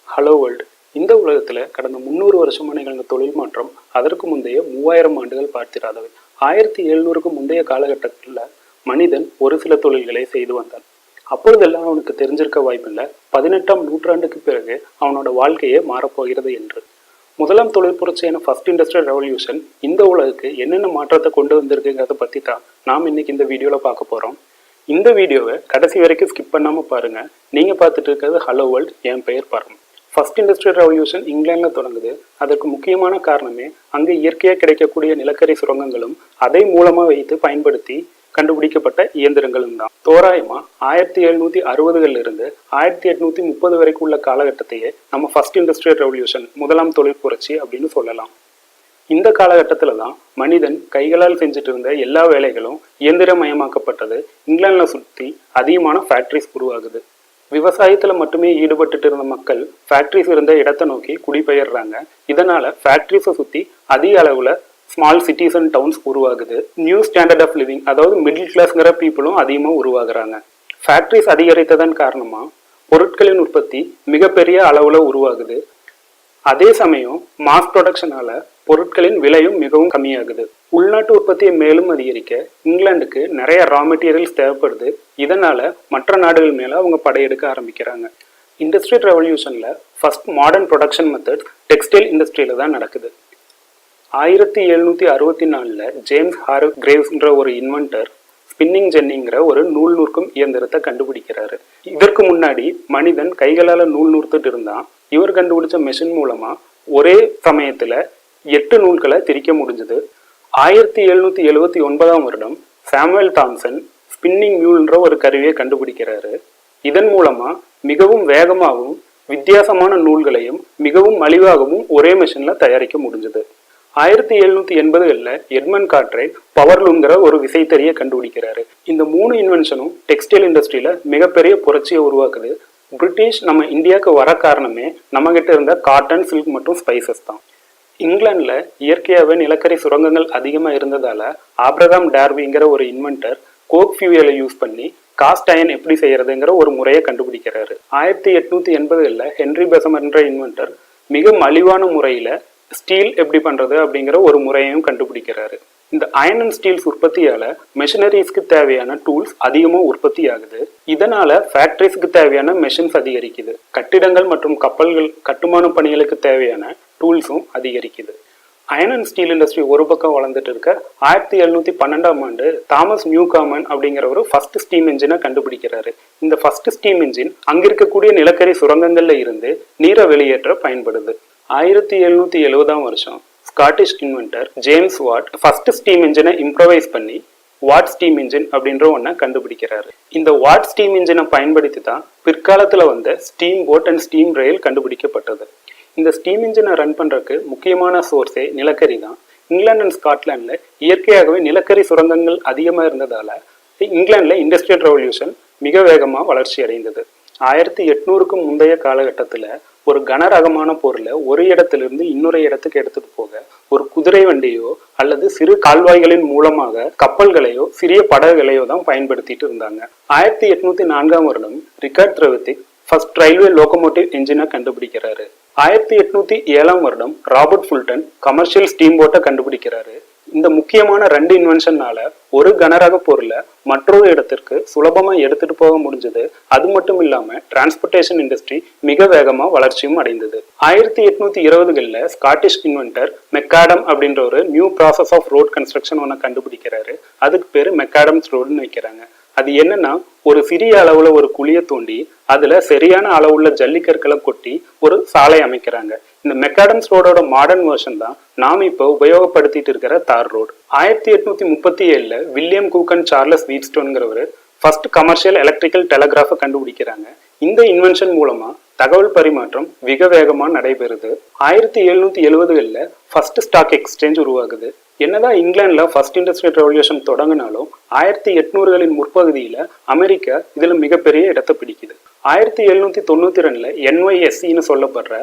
Hello world. இந்த உலகத்தில் கடந்த 300 வருஷமாக நிகழ்ந்த தொழில் மாற்றம் அதற்கு முந்தைய 3000 ஆண்டுகள் பார்த்திராதவை. 1700க்கு முந்தைய காலகட்டத்தில் மனிதன் ஒரு சில தொழில்களை செய்து வந்தான். அப்பொழுதெல்லாம் அவனுக்கு தெரிஞ்சிருக்க வாய்ப்பில்லை 18ஆம் நூற்றாண்டுக்கு பிறகு அவனோட வாழ்க்கையே மாறப்போகிறது என்று. முதலாம் தொழில் புரட்சியான ஃபர்ஸ்ட் இண்டஸ்ட்ரியல் ரெவல்யூஷன் இந்த உலகுக்கு என்னென்ன மாற்றத்தை கொண்டு வந்திருக்குங்கிறத பற்றி தான் நாம் இன்னைக்கு இந்த வீடியோவில் பார்க்க போகிறோம். இந்த வீடியோவை கடைசி வரைக்கும் ஸ்கிப் பண்ணாமல் பாருங்கள். நீங்கள் பார்த்துட்டு இருக்கிறது ஹலோ வேர்ல்டு. என் பெயர் பரம். ஃபர்ஸ்ட் இண்டஸ்ட்ரியல் ரெவல்யூஷன் இங்கிலாந்தில் தொடங்குது. அதற்கு முக்கியமான காரணமே அங்கே இயற்கையாக கிடைக்கக்கூடிய நிலக்கரி சுரங்கங்களும் அதை மூலமாக வைத்து பயன்படுத்தி கண்டுபிடிக்கப்பட்ட இயந்திரங்களும் தான். தோராயமாக 1760களில் இருந்து 1830 வரைக்கும் உள்ள காலகட்டத்தையே நம்ம ஃபர்ஸ்ட் இண்டஸ்ட்ரியல் ரெவல்யூஷன் முதலாம் தொழில் புரட்சி அப்படின்னு சொல்லலாம். இந்த காலகட்டத்தில் தான் மனிதன் கைகளால் செஞ்சுட்டு இருந்த எல்லா வேலைகளும் இயந்திரமயமாக்கப்பட்டது. இங்கிலாந்தில் சுற்றி அதிகமான ஃபேக்ட்ரிஸ் உருவாகுது. விவசாயத்தில் மட்டுமே ஈடுபட்டு இருந்த மக்கள் ஃபேக்ட்ரிஸ் இருந்த இடத்தை நோக்கி குடிபெயர்றாங்க. இதனால ஃபேக்ட்ரிஸை சுற்றி அதிக அளவில் ஸ்மால் சிட்டிஸ் அண்ட் டவுன்ஸ் உருவாகுது. நியூ ஸ்டாண்டர்ட் ஆஃப் லிவிங், அதாவது மிடில் கிளாஸ்ங்கிற பீப்புளும் அதிகமாக உருவாகுறாங்க. ஃபேக்ட்ரிஸ் அதிகரித்ததன் காரணமாக பொருட்களின் உற்பத்தி மிகப்பெரிய அளவில் உருவாகுது. அதே சமயம் மாஸ் ப்ரொடக்ஷனால பொருட்களின் விலையும் மிகவும் கம்மியாகுது. உள்நாட்டு உற்பத்தியை மேலும் அதிகரிக்க இங்கிலாந்துக்கு நிறைய ரா மெட்டீரியல்ஸ் தேவைப்படுது. இதனால மற்ற நாடுகள் மேல அவங்க படையெடுக்க ஆரம்பிக்கிறாங்க. இண்டஸ்ட்ரியல் ரெவல்யூஷன்ல first modern production method textile இண்டஸ்ட்ரியில தான் நடக்குது. 1764 ஜேம்ஸ் கிரேவ்ஸ்ன்ற ஒரு இன்வென்டர் ஸ்பின்னிங் ஜென்னிங்கிற ஒரு நூல் நூற்கும் இயந்திரத்தை கண்டுபிடிக்கிறாரு. இதற்கு முன்னாடி மனிதன் கைகளால நூல் நூறுத்துட்டு இருந்தான். இவர் கண்டுபிடிச்ச மெஷின் மூலமா ஒரே சமயத்துல 8 நூல்களை திரிக்க முடிஞ்சது. 1779ஆம் வருடம் சாமுவேல் தாம்சன் ஸ்பின்னிங் மியூல்ன்ற ஒரு கருவியை கண்டுபிடிக்கிறாரு. இதன் மூலமா மிகவும் வேகமாகவும் வித்தியாசமான நூல்களையும் மிகவும் மலிவாகவும் ஒரே மெஷின்ல தயாரிக்க முடிஞ்சது. 1780களில் எட்மண்ட் கார்ட்ரைட் பவர்லூம்ங்கிற ஒரு விசைத்தறியை கண்டுபிடிக்கிறாரு. இந்த 3 இன்வென்ஷனும் டெக்ஸ்டைல் இண்டஸ்ட்ரியில மிகப்பெரிய புரட்சியை உருவாக்குது. பிரிட்டிஷ் நம்ம இந்தியாவுக்கு வர காரணமே நம்ம கிட்ட இருந்த காட்டன், சில்க் மற்றும் ஸ்பைசஸ் தான். இங்கிலாந்துல இயற்கையாகவே நிலக்கரி சுரங்கங்கள் அதிகமாக இருந்ததால ஆப்ரகாம் டார்விங்கிற ஒரு இன்வென்டர் கோக் ஃபியூயலை யூஸ் பண்ணி காஸ்ட் அயன் எப்படி செய்யறதுங்கிற ஒரு முறையை கண்டுபிடிக்கிறாரு. 1880களில் ஹென்ரி பெசமர் என்ற இன்வென்டர் மிக மலிவான முறையில ஸ்டீல் எப்படி பண்றது அப்படிங்கிற ஒரு முறையையும் கண்டுபிடிக்கிறாரு. இந்த அயன் அண்ட் ஸ்டீல்ஸ் உற்பத்தியால மெஷினரிஸ்க்கு தேவையான டூல்ஸ் அதிகமாக உற்பத்தி ஆகுது. இதனால ஃபேக்டரிஸ்க்கு தேவையான மெஷின்ஸ் அதிகரிக்குது. கட்டிடங்கள் மற்றும் கப்பல்கள் கட்டுமான பணிகளுக்கு தேவையான டூல்ஸும் அதிகரிக்குது. அயன் அண்ட் ஸ்டீல் இண்டஸ்ட்ரி ஒரு பக்கம் வளர்ந்துட்டு இருக்க 1712ஆம் ஆண்டு தாமஸ் நியூகாமன் அப்படிங்கிறவர் ஃபர்ஸ்ட் ஸ்டீம் இன்ஜினை கண்டுபிடிக்கிறாரு. இந்த ஃபர்ஸ்ட் ஸ்டீம் இன்ஜின் அங்க இருக்கக்கூடிய நிலக்கரி சுரங்கங்கள்ல இருந்து நீரை வெளியேற்ற பயன்படுது. 1770ஆம் வருஷம் Scottish inventor James Watt first steam இன்ஜினை இம்ப்ரவைஸ் பண்ணி வாட் ஸ்டீம் இன்ஜின் அப்படின்ற ஒன்றை கண்டுபிடிக்கிறாரு. இந்த வாட் ஸ்டீம் இன்ஜினை பயன்படுத்தி தான் பிற்காலத்துல வந்த ஸ்டீம் போட் அண்ட் ஸ்டீம் ரயில் கண்டுபிடிக்கப்பட்டது. இந்த ஸ்டீம் இன்ஜினை ரன் பண்றதுக்கு முக்கியமான சோர்ஸே நிலக்கரி தான். இங்கிலாந்து அண்ட் ஸ்காட்லாந்துல இயற்கையாகவே நிலக்கரி சுரங்கங்கள் அதிகமா இருந்ததால இங்கிலாந்துல இண்டஸ்ட்ரியல் ரெவல்யூஷன் மிக வேகமா வளர்ச்சி அடைந்தது. 1800க்கு முந்தைய காலகட்டத்துல ஒரு கனரகமான பொருளை ஒரு இடத்திலிருந்து இன்னொரு இடத்துக்கு எடுத்துட்டு போக ஒரு குதிரை வண்டியோ அல்லது சிறு கால்வாய்களின் மூலமாக கப்பல்களையோ சிறிய படகுகளையோ தான் பயன்படுத்திட்டு இருந்தாங்க. 1804ஆம் வருடம் ரிக்கார்ட் த்ரெவித்திக் ஃபர்ஸ்ட் ரயில்வே லோகோமோட்டிவ் என்ஜினை கண்டுபிடிக்கிறாரு. 1807ஆம் வருடம் ராபர்ட் ஃபுல்டன் கமர்ஷியல் ஸ்டீம் போட்டை கண்டுபிடிக்கிறாரு. இந்த முக்கியமான 2 இன்வென்ஷனால ஒரு கனரக பொருளை மற்றொரு இடத்திற்கு சுலபமா எடுத்துட்டு போக முடிஞ்சது. அது மட்டும் இல்லாம டிரான்ஸ்போர்டேஷன் இண்டஸ்ட்ரி மிக வேகமா வளர்ச்சியும் அடைந்தது. 1820களில் ஸ்காட்டிஷ் இன்வென்டர் மெக்காடம் அப்படின்ற ஒரு new process of road construction ஒன்று கண்டுபிடிக்கிறாரு. அதுக்கு பேரு மெக்காடம்ஸ் ரோடுன்னு வைக்கிறாங்க. அது என்னன்னா, ஒரு சிறிய அளவுல ஒரு குழியை தோண்டி அதுல சரியான அளவுள்ள ஜல்லிக்கற்களை கொட்டி ஒரு சாலை அமைக்கிறாங்க. இந்த மெக்காடம்ஸ் ரோடோட மாடர்ன் வெர்ஷன் தான் நாம இப்போ உபயோகப்படுத்திட்டு இருக்கிற tar road. 1837 William Cooke and Charles வீட்ஸ்டோன்கிறவர் ஃபர்ஸ்ட் கமர்ஷியல் எலக்ட்ரிக்கல் டெலகிராஃபை கண்டுபிடிக்கிறாங்க. இந்த இன்வென்ஷன் மூலமா தகவல் பரிமாற்றம் மிக வேகமாக நடைபெறுது. 1770களில் ஃபர்ஸ்ட் ஸ்டாக் எக்ஸ்சேஞ்ச் உருவாகுது. என்னதான் இங்கிலாந்துல ஃபர்ஸ்ட் இண்டஸ்ட்ரியல் ரெவல்யூஷன் தொடங்கினாலும் 1800களின் முற்பகுதியில அமெரிக்கா இதுல மிகப்பெரிய இடத்தை பிடிக்குது. 1792 NYSEன்னு சொல்லப்படுற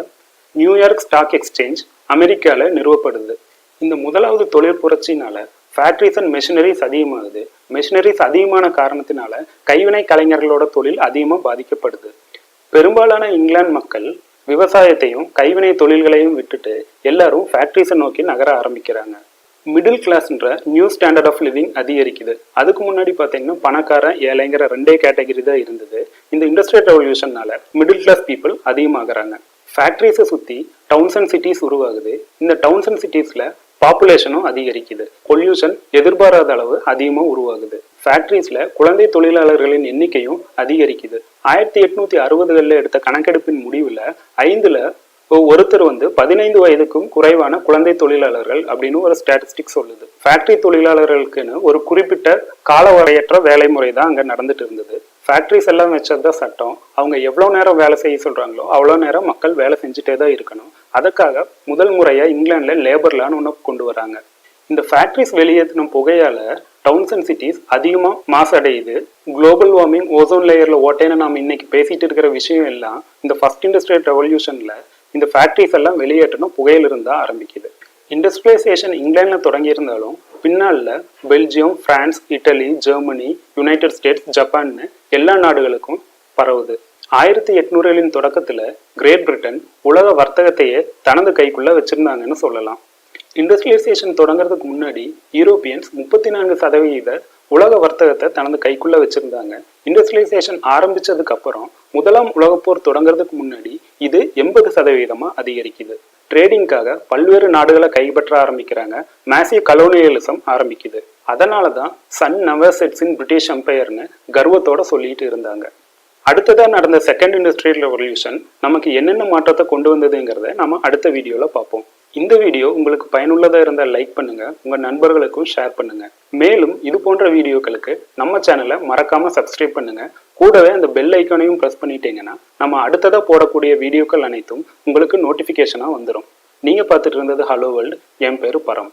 நியூயார்க் ஸ்டாக் எக்ஸ்சேஞ்ச் அமெரிக்கால நிறுவப்படுது. இந்த முதலாவது தொழில் புரட்சினால ஃபேக்டரிஸ் அண்ட் மெஷினரிஸ் அதிகமாகுது. மெஷினரிஸ் அதிகமான காரணத்தினால கைவினை கலைஞர்களோட தொழில் அதிகமாக பாதிக்கப்படுது. பெரும்பாலான இங்கிலாந்து மக்கள் விவசாயத்தையும் கைவினை தொழில்களையும் விட்டுட்டு எல்லாரும் ஃபேக்ட்ரிஸை நோக்கி நகர ஆரம்பிக்கிறாங்க. மிடில் கிளாஸ்ன்ற நியூ ஸ்டாண்டர்ட் ஆஃப் லிவிங் அதிகரிக்குது. அதுக்கு முன்னாடி பார்த்தீங்கன்னா பணக்காரன் ஏழைங்கிற ரெண்டே கேட்டகரி தான் இருந்தது. இந்த இண்டஸ்ட்ரியல் ரெவல்யூஷன்னால மிடில் கிளாஸ் பீப்புள் அதிகமாகறாங்க. ஃபேக்ட்ரிஸை சுற்றி டவுன்ஸ் அண்ட் சிட்டிஸ் உருவாகுது. இந்த டவுன்ஸ் அண்ட் சிட்டிஸில் பாப்புலேஷனும் அதிகரிக்குது. பொல்யூஷன் எதிர்பாராத அளவு அதிகமாக உருவாகுது. ஃபேக்ட்ரிஸில் குழந்தை தொழிலாளர்களின் எண்ணிக்கையும் அதிகரிக்குது. 1860களில் எடுத்த கணக்கெடுப்பின் முடிவில் 5ல் ஒருத்தர் 15 வயதுக்கும் குறைவான குழந்தை தொழிலாளர்கள் அப்படின்னு ஒரு ஸ்டாட்டிஸ்டிக் சொல்லுது. ஃபேக்டரி தொழிலாளர்களுக்குன்னு ஒரு குறிப்பிட்ட காலவரையற்ற வேலை முறை தான் அங்கே நடந்துட்டு இருந்தது. ஃபேக்ட்ரிஸ் எல்லாம் வச்சதுதான் சட்டம். அவங்க எவ்வளோ நேரம் வேலை செய்ய சொல்றாங்களோ அவ்வளோ நேரம் மக்கள் வேலை செஞ்சுட்டே தான் இருக்கணும். அதுக்காக முதல் முறையா இங்கிலாந்துல லேபர் லான்னு ஒன்று கொண்டு வராங்க. இந்த ஃபேக்ட்ரிஸ் வெளியேற்றின புகையால டவுன்ஸ் அண்ட் சிட்டிஸ் அதிகமாக மாசடையுது. குளோபல் வார்மிங், ஓசோன் லேயர்ல ஓட்டைன்னு நாம் இன்னைக்கு பேசிட்டு இருக்கிற விஷயம் எல்லாம் இந்த ஃபர்ஸ்ட் இண்டஸ்ட்ரியல் ரெவல்யூஷன்ல இந்த ஃபேக்ட்ரிஸ் எல்லாம் வெளியேற்றணும் புகையிலிருந்து தான் ஆரம்பிக்குது. இண்டஸ்ட்ரியலைசேஷன் இங்கிலாந்துல தொடங்கி இருந்தாலும் பின்னால Belgium, France, Italy, Germany, United States, ஜப்பான்னு எல்லா நாடுகளுக்கும் பரவுது. 1800களின் தொடக்கத்துல கிரேட் பிரிட்டன் உலக வர்த்தகத்தையே தனது கைக்குள்ள வச்சிருந்தாங்கன்னு சொல்லலாம். இண்டஸ்ட்ரியலைசேஷன் தொடங்குறதுக்கு முன்னாடி யூரோப்பியன்ஸ் 34% உலக வர்த்தகத்தை தனது கைக்குள்ள வச்சிருந்தாங்க. இண்டஸ்ட்ரியலைசேஷன் ஆரம்பிச்சதுக்கு அப்புறம் முதலாம் உலகப்போர் தொடங்குறதுக்கு முன்னாடி இது 80% அதிகரிக்குது. ட்ரேடிங்காக பல்வேறு நாடுகளை கைப்பற்ற ஆரம்பிக்கிறாங்க. மேசிவ் கலோனியலிசம் ஆரம்பிக்குது. அதனாலதான் sun never sets in British எம்பையர்னு கர்வத்தோட சொல்லிட்டு இருந்தாங்க. அடுத்ததா நடந்த செகண்ட் இண்டஸ்ட்ரியல் ரெவல்யூஷன் நமக்கு என்னென்ன மாற்றத்தை கொண்டு வந்ததுங்கிறத நம்ம அடுத்த வீடியோல பார்ப்போம். இந்த வீடியோ உங்களுக்கு பயனுள்ளதா இருந்தால் லைக் பண்ணுங்க, உங்க நண்பர்களுக்கும் ஷேர் பண்ணுங்க. மேலும் இது போன்ற வீடியோக்களுக்கு நம்ம சேனலை மறக்காம சப்ஸ்கிரைப் பண்ணுங்க. கூடவே அந்த பெல் ஐக்கானையும் ப்ரெஸ் பண்ணிட்டீங்கன்னா நம்ம அடுத்ததா போடக்கூடிய வீடியோக்கள் அனைத்தும் உங்களுக்கு நோட்டிபிகேஷனா வந்துடும். நீங்க பார்த்துட்டு இருந்தது ஹலோ வேர்ல்டு. என் பேரு பரம்.